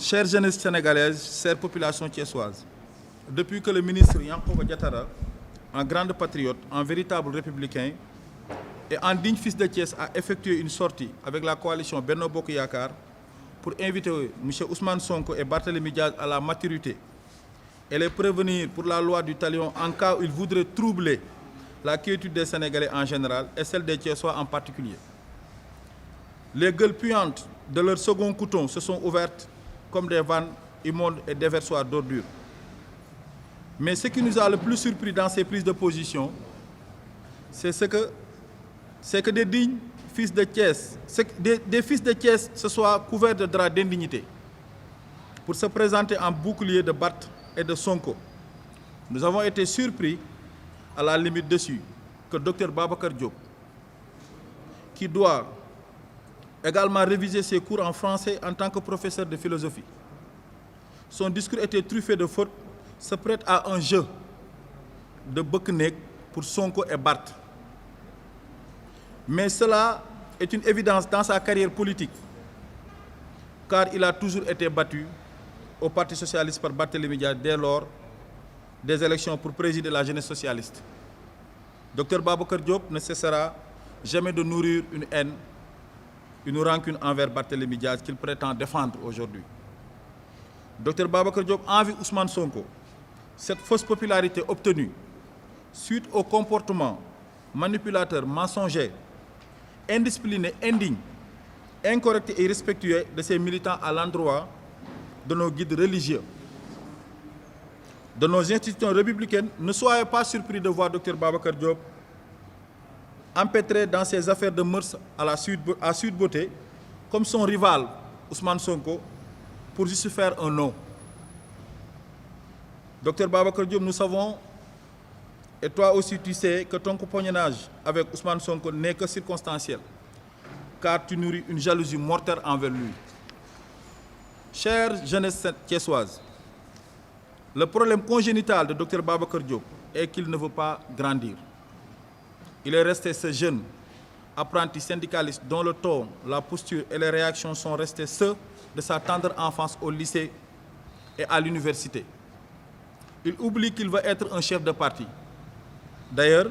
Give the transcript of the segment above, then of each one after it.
Chère jeunesse sénégalaise, chère population thiessoise, depuis que le ministre Yankhoba Diattara, un grand patriote, un véritable républicain et un digne fils de Thiès, a effectué une sortie avec la coalition Benno Bokk Yakaar pour inviter M. Ousmane Sonko et Barthélémy Diaz à la maturité et les prévenir pour la loi du talion en cas où ils voudraient troubler la quiétude des Sénégalais en général et celle des Thiessois en particulier. Les gueules puantes de leur second couteau se sont ouvertes comme des vannes immondes et déversoirs d'ordures. Mais ce qui nous a le plus surpris dans ces prises de position, c'est que des dignes fils de Thiès, des fils de Thiès se soient couverts de draps d'indignité pour se présenter en bouclier de Barth et de Sonko. Nous avons été surpris à la limite dessus que Dr Babacar Diop, qui doit également réviser ses cours en français en tant que professeur de philosophie. Son discours était truffé de fautes, se prête à un jeu de bëkk-néeg pour Sonko et Barth. Mais cela est une évidence dans sa carrière politique, car il a toujours été battu au Parti socialiste par Barthélémy Diaz dès lors des élections pour présider la jeunesse socialiste. Dr Babacar Diop ne cessera jamais de nourrir une haine, une rancune envers Barthélémy Diaz qu'il prétend défendre aujourd'hui. Dr Babacar Diop envie Ousmane Sonko cette fausse popularité obtenue suite au comportement manipulateur, mensonger, indiscipliné, indigne, incorrect et irrespectueux de ses militants à l'endroit de nos guides religieux, de nos institutions républicaines. Ne soyez pas surpris de voir Dr Babacar Diop empêtré dans ses affaires de mœurs à Sweet Beauté, comme son rival Ousmane Sonko, pour juste faire un nom. Dr Babacar Diop, nous savons, et toi aussi tu sais, que ton compagnonnage avec Ousmane Sonko n'est que circonstanciel, car tu nourris une jalousie mortelle envers lui. Chère jeunesse thiessoise, le problème congénital de Dr Babacar Diop est qu'il ne veut pas grandir. Il est resté ce jeune apprenti syndicaliste dont le ton, la posture et les réactions sont restés ceux de sa tendre enfance au lycée et à l'université. Il oublie qu'il veut être un chef de parti. D'ailleurs,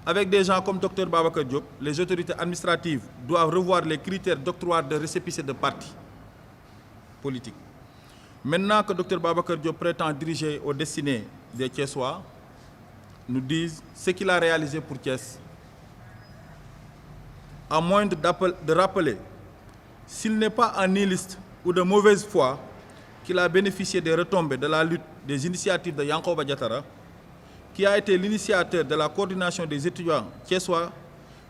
avec des gens comme Dr Babacar Diop, les autorités administratives doivent revoir les critères d'octroi de récépissé de parti politique. Maintenant que Dr Babacar Diop prétend diriger aux destinées des Thiessois, nous disent ce qu'il a réalisé pour Thiès. À moins de rappeler, s'il n'est pas un nihiliste ou de mauvaise foi, qu'il a bénéficié des retombées de la lutte des initiatives de Yankhoba Diattara, qui a été l'initiateur de la coordination des étudiants thiessois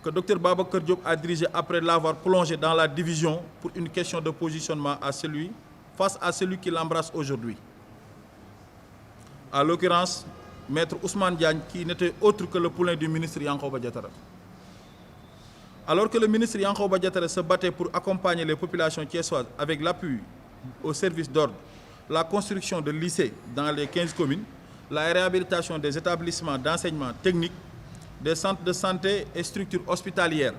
que Dr Babacar Diop a dirigé après l'avoir plongé dans la division pour une question de positionnement face à celui qui l'embrasse aujourd'hui. À l'occurrence, Maître Ousmane Diagne, qui n'était autre que le poulain du ministre Yankhoba Diattara. Alors que le ministre Yankhoba Diattara se battait pour accompagner les populations thiessoises avec l'appui au service d'ordre, la construction de lycées dans les 15 communes, la réhabilitation des établissements d'enseignement technique, des centres de santé et structures hospitalières,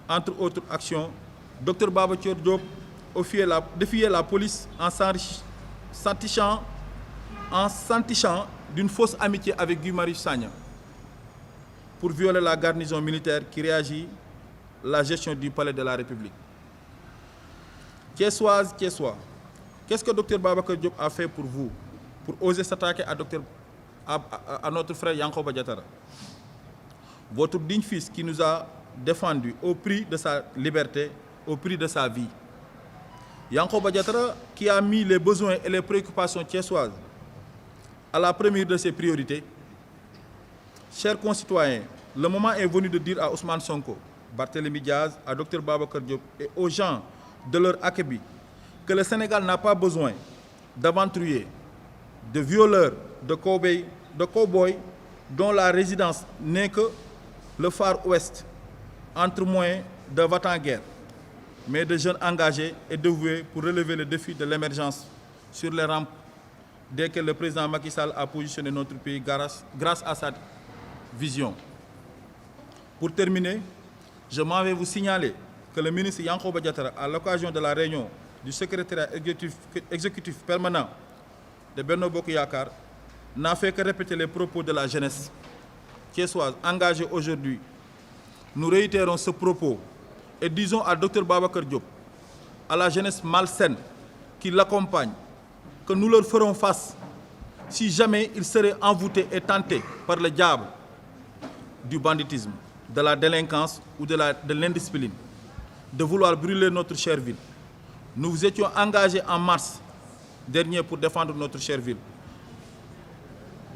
entre autres actions, Dr Babacar Diop défiait la police en s'entichant d'une fausse amitié avec Guy Marius Sagna pour violer la garnison militaire qui réagit la gestion du palais de la République. Thiessoises, Thiessois, qu'est-ce que Dr Babacar Diop a fait pour vous, pour oser s'attaquer à notre frère Yankhoba Diattara, votre digne fils qui nous a défendus au prix de sa liberté, au prix de sa vie. Yankhoba Diattara qui a mis les besoins et les préoccupations thiessoises à la première de ses priorités. Chers concitoyens, le moment est venu de dire à Ousmane Sonko, Barthélémy Diaz, à Dr Babacar Diop et aux gens de leur acabit que le Sénégal n'a pas besoin d'aventuriers, de violeurs, de cow-boys dont la résidence n'est que le Far West, entre moins de va-t-en-guerre, mais de jeunes engagés et dévoués pour relever le défi de l'émergence sur les rampes dès que le président Macky Sall a positionné notre pays grâce à sa vision. Pour terminer, je m'en vais vous signaler que le ministre Yankhoba Diattara, à l'occasion de la réunion du secrétariat exécutif permanent de Benno Bokk Yakaar n'a fait que répéter les propos de la jeunesse thiessoise engagée aujourd'hui. Nous réitérons ce propos et disons à Dr Babacar Diop, à la jeunesse malsaine qui l'accompagne, que nous leur ferons face si jamais ils seraient envoûtés et tentés par le diable du banditisme, de la délinquance ou de l'indiscipline, de vouloir brûler notre chère ville. Nous vous étions engagés en mars dernier pour défendre notre chère ville.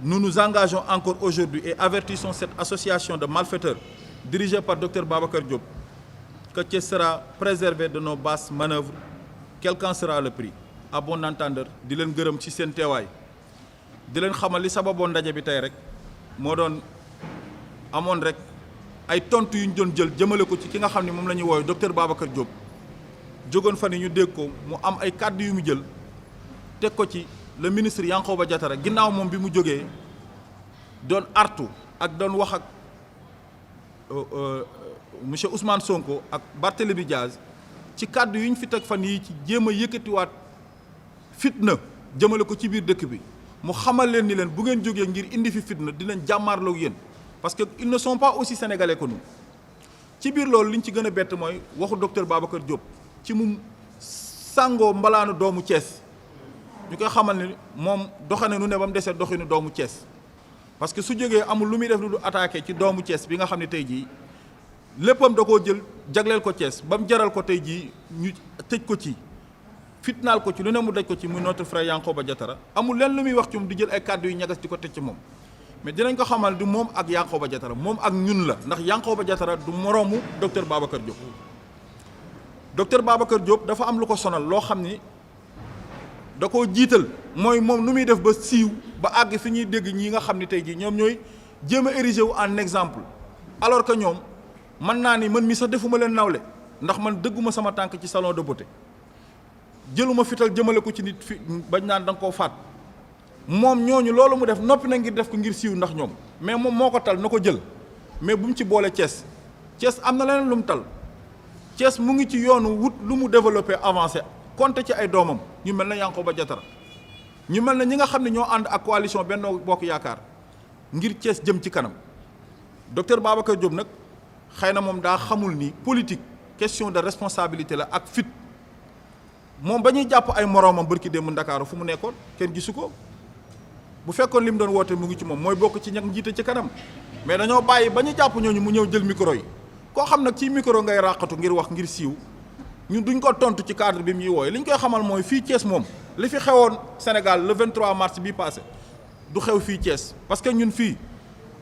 Nous nous engageons encore aujourd'hui et avertissons cette association de malfaiteurs dirigée par Dr Babacar Diop que Thiès sera préservé de nos basses manœuvres, quel qu'en sera le prix. À bon entendeur di leen gërëm ci seen teewaay di leen xamal li sababoon ndaje bi tey rek moo doon amoon rek ay tontu yu ñu doon jël jëmale ko ci ki nga xam ne moom la ñuy woowee docteur Babacar Diop jógoon fan yi ñu dégg ko mu am ay kàddu yu mu jël teg ko ci le ministre Yankhoba Diattara ginnaaw moom bi mu jógee doon artu ak doon wax ak monsieur Ousmane Sonko ak Barthélémy Diaz ci kàddu yu ñu fi teg fan yi ci jéem a yëkkatiwaat fitna jëmale ko ci biir dëkk bi mu xamal leen ni leen bu ngeen jógee ngir indi fi fitna di leen jàmmaarloog yéen parce que ils ne sont pas aussi sénégalais que nous. ci biir loolu li ñu ci gën a bett mooy waxu docteur Babacar Diop ci mu sàngoo mbalaanu doomu Thiès ñu koy xamal ni moom doxane nu ne ba mu desee doxinu doomu Thiès parce que su jógee amul lu muy def lu du attaqué ci doomu Thiès bi nga xam ne tey jii léppam da koo jël jagleel ko Thiès ba mu jaral ko tey jii ñu tëj ko ci fitnaal ko ci lu ne mu daj ko ci muy notre frère Yankhoba Diattara amul leen lu muy wax ci moom di jël ay kàddu yu ñagas di ko tëj ci moom mais dinañ ko xamal du moom ak Yankhoba Diattara moom ak ñun la ndax Yankhoba Diattara du moroomu docteur Babacar Diop. docteur Babacar Diop dafa am lu ko sonal loo xam ni da koo jiital mooy moom nu muy def ba siiw ba àgg fi ñuy dégg ñi nga xam ni tey jii ñoom ñooy jéem a érigé wu en exemple alors que ñoom mën naa ni man mi sax defuma leen nawle ndax man dëgguma sama tànk ci salon de beauté. jëluma fital jëmale ko ci nit fi bañ naan da nga koo faat moom ñooñu loolu mu def noppi na ngir def ko ngir siiw ndax ñoom mais moom moo ko tal na ko jël mais bu mu ci boole Thiès Thiès am na leneen lu mu tal Thiès mu ngi ci yoonu wut lu mu développé avancé compté ci ay doomam ñu mel na Yankhoba Diattara ñu mel na ñi nga xam ne ñoo ànd ak coalition Benno Bokk Yaakaar ngir Thiès jëm ci kanam docteur Babacar Diop nag xëy na moom daa xamul ni politique question de responsabilité la ak fit. moom ba ñuy jàpp ay moroomam bërki démb Ndakaaru fu mu nekkoon kenn gisu ko bu fekkoon li mu doon woote mu ngi ci moom mooy bokk ci ñag njiite ci kanam mais dañoo bàyyi ba ñu jàpp ñooñu mu ñëw jël micro yi koo xam nag ci micro ngay ràqatu ngir wax ngir siiw ñun duñ ko tontu ci cadre bi mu ñuy wooye li ñu koy xamal mooy fii Thiès moom li fi xewoon Sénégal le 23 mars bii passé du xew fii Thiès parce que ñun fii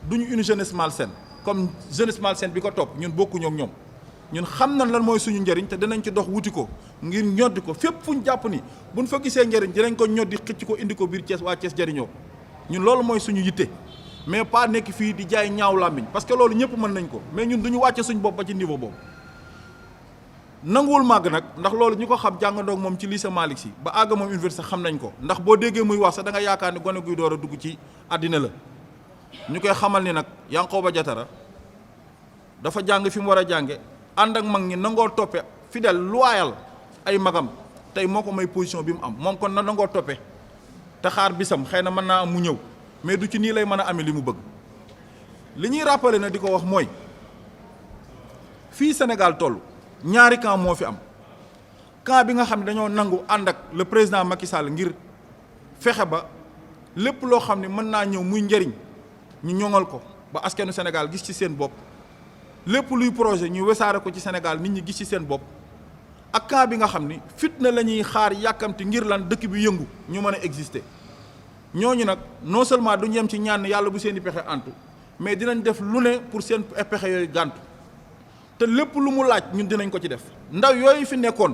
duñu une jeunesse malsaine comme jeunesse malsaine bi ko topp ñun bokkuñoo ak ñoom. ñun xam nañ lan mooy suñu njëriñ te dinañ ci dox wuti ko ngir ñoddi ko fépp fu ñu jàpp ni buñ fa gisee njëriñ dinañ ko ñoddi xëcc ko indi ko biir Thiès waa Thiès jëriñoo ñun loolu mooy suñu yitte mais pas nekk fii di jaay ñaaw làmmiñ parce que loolu ñëpp mën nañ ko mais ñun duñu wàcce suñu bopp ba ci niveau boobu. nanguwul màgg nag ndax loolu ñu ko xam jàngandoog moom ci lycée Malick Sy ba àgg moom université xam nañ ko ndax boo déggee muy wax sax da nga yaakaar ni gone guy door a dugg ci àddina la ñu koy xamal ni nag Yankhoba Diattara dafa jàng fi mu war a jànge ànd ak mag ñi nangoo toppe fidèle loyal ay magam tey moo ko may position bi mu am moom kon na nangoo toppe te xaar bisam xëy na mën naa am mu ñëw mais du ci nii lay mën a amee li mu bëgg li ñuy rappelé na di ko wax mooy fii Sénégal toll ñaari camp moo fi am camp bi nga xam ne dañoo nangu ànd ak le président Macky Sall ngir fexe ba lépp loo xam ne mën naa ñëw muy njëriñ ñu ñoŋal ko ba askanu Sénégal gis ci seen bopp lépp luy projet ñu wesaare ko ci Sénégal nit ñi gis ci seen bopp ak camp bi nga xam ni fitna la ñuy xaar yàkkamti ngir lan dëkk bi yëngu ñu mën a exister ñooñu nag non seulement duñu yem ci ñaan yàlla bu seen i pexe antu mais dinañ def lu ne pour seen pexe yooyu gàntu te lépp lu mu laaj ñun dinañ ko ci def ndaw yooyu fi nekkoon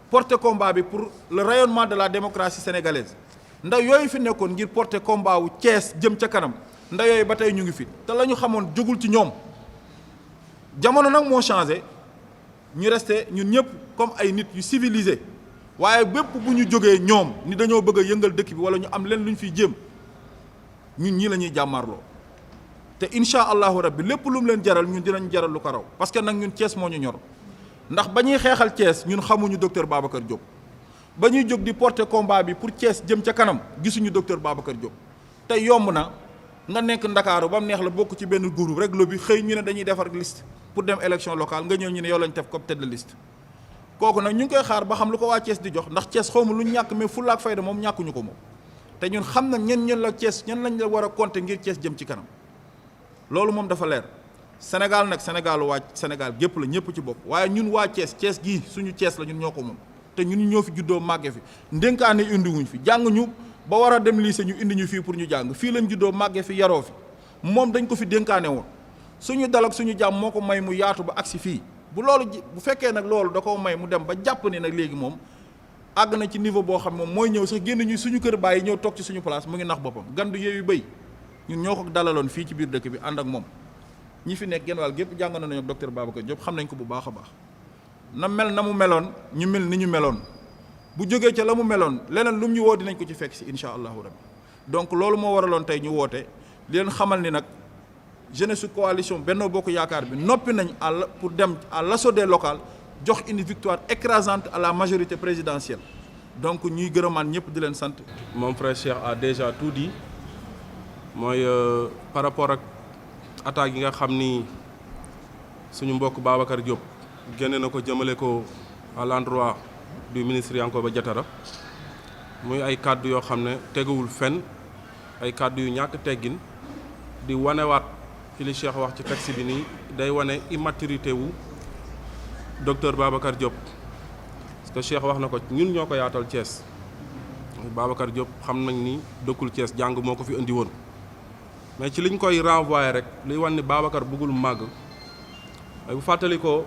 porter combat bi pour le rayonnement de la démocratie sénégalaise ndaw yooyu fi nekkoon ngir porter combat wu Thiès jëm ca kanam ndaw yooyu ba tey ñu ngi fi te la ñu xamoon jógul ci ñoom jamono nag moo changé ñu resté ñun ñëpp comme ay nit yu civilisé waaye bépp bu ñu jógee ñoom ni dañoo bëgg a yëngal dëkk bi wala ñu am leen lu ñu fiy jéem ñun ñii la ñuy jàmmarloo te incha allahu rabbi lépp lu mu leen jaral ñun dinañ jaral lu ko raw parce que nag ñun Thiès moo ñu ñor ndax ba ñuy xeexal Thiès ñun xamuñu docteur Babacar Diop ba ñuy jóg di porter combat bi pour Thiès jëm ca kanam gisuñu docteur Babacar Diop tey yomb na nga nekk Ndakaaru ba mu neex la bokk ci benn groupe rek lobby xëy ñu ne dañuy defar liste pour dem élection locale nga ñëw ñu ne yow lañ def comme tête de liste kooku nag ñu ngi koy xaar ba xam lu ko waa Thiès di jox ndax Thiès xawma lu ñu ñàkk mais fulla ak fayda moom ñàkkuñu ko moom te ñun xam na ñen la Thiès ñan lañ la war a compter ngir Thiès jëm ci kanam loolu moom dafa leer Sénégal nag Sénégalu waa Sénégal gépp la ñëpp ci bokk waaye ñun waa Thiès Thiès gii suñu Thiès la ñun ñoo ko moom te ñun ñoo fi juddoo màgge fi ndénkaane indiwuñ fi jàng ñu ba war a dem lycée ñu indi ñu fii pour ñu jàng fii lañ juddoo màgge fi yaroo fi moom dañ ko fi dénkaane woon suñu dal ak suñu jàmm moo ko may mu yaatu ba agsi fii bu loolu bu fekkee nag loolu da ko may mu dem ba jàpp ne nag léegi moom àgg na ci niveau boo xam moom mooy ñëw sax génn ñu suñu kër bàyyi ñëw toog ci suñu place mu ngi nax boppam gandu yeeyu béy ñun ñoo ko dalaloon fii ci biir dëkk bi ànd ak moom ñi fi nekk genn wàll gépp jàng nañu ak docteur Babacar Diop xam nañ ko bu baax a baax na mel na mu meloon ñu mel ni ñu meloon bu jógee ca la mu meloon leneen lu mu ñu woo dinañ ko ci fekk si incha allahu rabbi donc loolu moo waraloon tey ñu woote di leen xamal ni nag jeunesse su coalition Benno Bokk Yaakaar bi noppi nañ pour dem à l'assaut des locales jox une victoire écrasante à la majorité présidentielle donc ñuy gërëmaan ñëpp di leen sant. Mon frère Cheikh a déjà tout dit mooy par rapport ak attaques yi nga xam ni suñu mbokk Babacar Diop génne na ko jëmale ko à l'endroit du ministre Yankhoba Diattara muy ay kàddu yoo xam ne teguwul fenn ay kàddu yu ñàkk teggin di wanewaat ci li Cheikh wax ci texte bi nii day wane immaturité wu docteur Babacar Diop parce que Cheikh wax na ko ñun ñoo ko yaatal Thiès Babacar Diop xam nañ ni dëkkul Thiès jàng moo ko fi indi woon mais ci liñ koy renvoyer rek liy wan ni Babacar bëggul màgg bu fàttali ko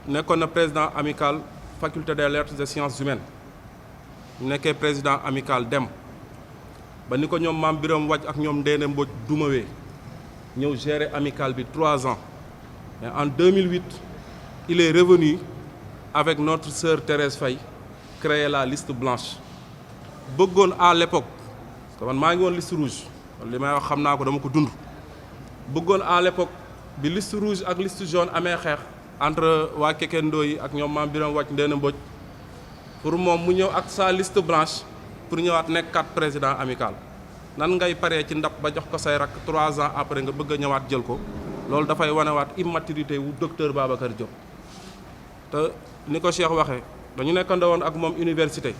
nekkoon na président amical faculté des lettres et sciences humaines nekkee président amical dem ba ni ko ñoom Mame Birame Wathie ak ñoom Ndéné Mbodj dumawee ñëw gérer amical bi 3 ans mais en 2008 il est revenu avec notre sœur Thérèse Faye créer la liste blanche bëggoon à l'époque parce que man maa ngi woon liste rouge li may wax xam naa ko dama ko dund bëggoon à l'époque bi liste rouge ak liste jaune amee xeex entre waa Kekendo yi ak ñoom Mame Birame Wathie Ndéné Mbodj pour moom mu ñëw ak sa liste blanche pour ñëwaat nekk 4 président amical nan ngay paree ci ndab ba jox ko say rak 3 ans après nga bëgg a ñëwaat jël ko loolu dafay wanewaat immaturité wu docteur Babacar Diop te ni ko Cheikh waxee dañu nekkandoo woon ak moom université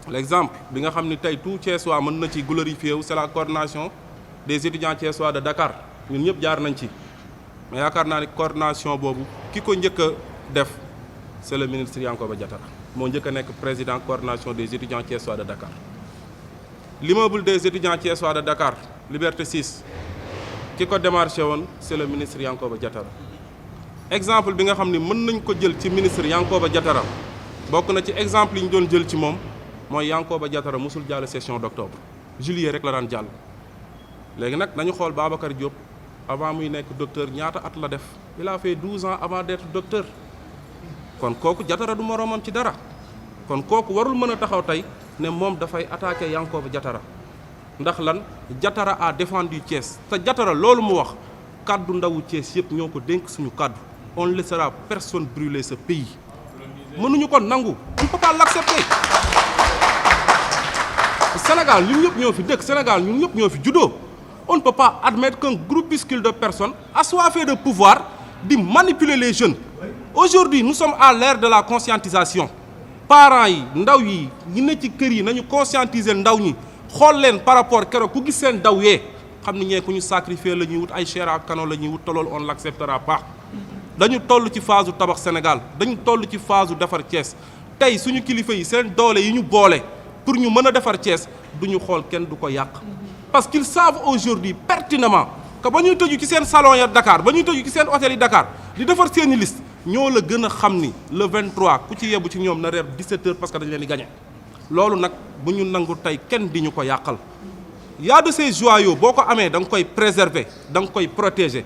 l'exemple bi nga xam ni tey tout Thiessois mën na ci glorifier wu c'est la coordination des étudiants thiessois de Dakar ñun ñëpp jaar nañ ci mais yaakaar naa ni coordination boobu ki ko njëkk a def c'est le ministre Yankhoba Diattara moo njëkk a nekk président coordination des étudiants thiessois de Dakar l'immeuble des étudiants thiessois de Dakar Liberté 6 ki ko démarché woon c'est le ministre Yankhoba Diattara exemple bi nga xam ni mën nañ ko jël ci ministre Yankhoba Diattara bokk na ci exemple yi ñu doon jël ci moom mooy Yankhoba Diattara musul jàll session d'octobre juillet rek la daan jàll léegi nag nañu xool Babacar Diop avant muy nekk docteur ñaata at la def il a fait 12 ans avant d'être docteur kon kooku Diattara du moroomam ci dara kon kooku warul mën a taxaw tey ne moom dafay attaquer Yankhoba Diattara ndax lan Diattara a défendu Thiès te Diattara loolu mu wax kaddu ndawu Thiès yëpp ñoo ko dénk suñu kaddu on ne laissera personne brûler ce pays mënuñu ko nangu on ne peut pas l'accepter Sénégal ñun ñëpp ñoo fi dëkk Sénégal ñun ñëpp ñoo fi juddoo on ne peut pas admettre qu'un groupuscule de personnes assoiffées de pouvoir di manipuler les jeunes aujourd'hui nous sommes à l'ère de la conscientisation parents yi ndaw yi ñi ne ci kër yi nañu conscientiser ndaw ñi xool leen par rapport keroog ku gis seen ndaw yee xam ni ñee ku ñu sacrifier la ñuy wut ay chair à canon la ñuy wut te loolu on l'acceptera pas dañu toll ci phase u tabax Sénégal dañu toll ci phase u defar Thiès tey suñu kilifa yi seen doole yi ñu boole pour ñu mën a defar Thiès du ñu xool kenn du ko yàq parce qu'ils savent aujourd'hui pertinemment que ba ñuy tëju ci seen salon ya Dakar ba ñuy tëju ci seen hôtel yi Dakar di defar seeni liste ñoo la gën a xam ni le 23 ku ci yebbu ci ñoom na reer 17h parce que dañ leen di gagné loolu nag bu ñu nangu tey kenn di ñu ko yàqal y a de ces joyaux boo ko amee da nga koy préserver da nga koy protéger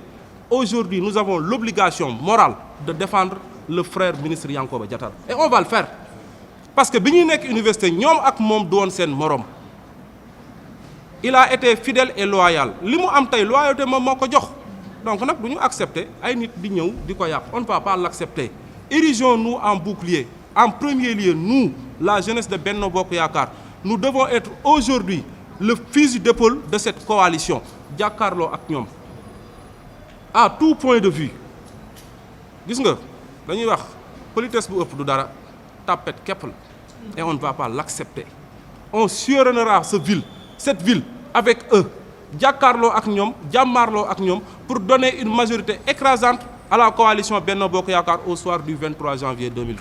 aujourd'hui nous avons l'obligation morale de défendre le frère ministre Yankhoba Diattara et on va le faire parce que bi ñuy nekk université ñoom ak moom doon seen morom il a été fidèle et loyal li mu am tey loyauté moom moo ko jox donc nag du ñu accepter ay nit di ñëw di ko yàq on ne va pas l'accepter érigeons-nous en bouclier en premier lieu, nous, la jeunesse de Benno Bokk Yaakaar, nous devons être aujourd'hui le fusil d'épaule de cette coalition. Jàkkaarloo ak ñoom à tout point de vue. Gis nga dañuy wax politesse bu ëpp du dara tapet képp la et on ne va pas l'accepter. On sillonnera cette ville avec eux. Jàkkaarloo ak ñoom jàmmaarloo ak ñoom pour donner une majorité écrasante à la coalition Benno Bokk Yaakaar au soir du 23 janvier 2020.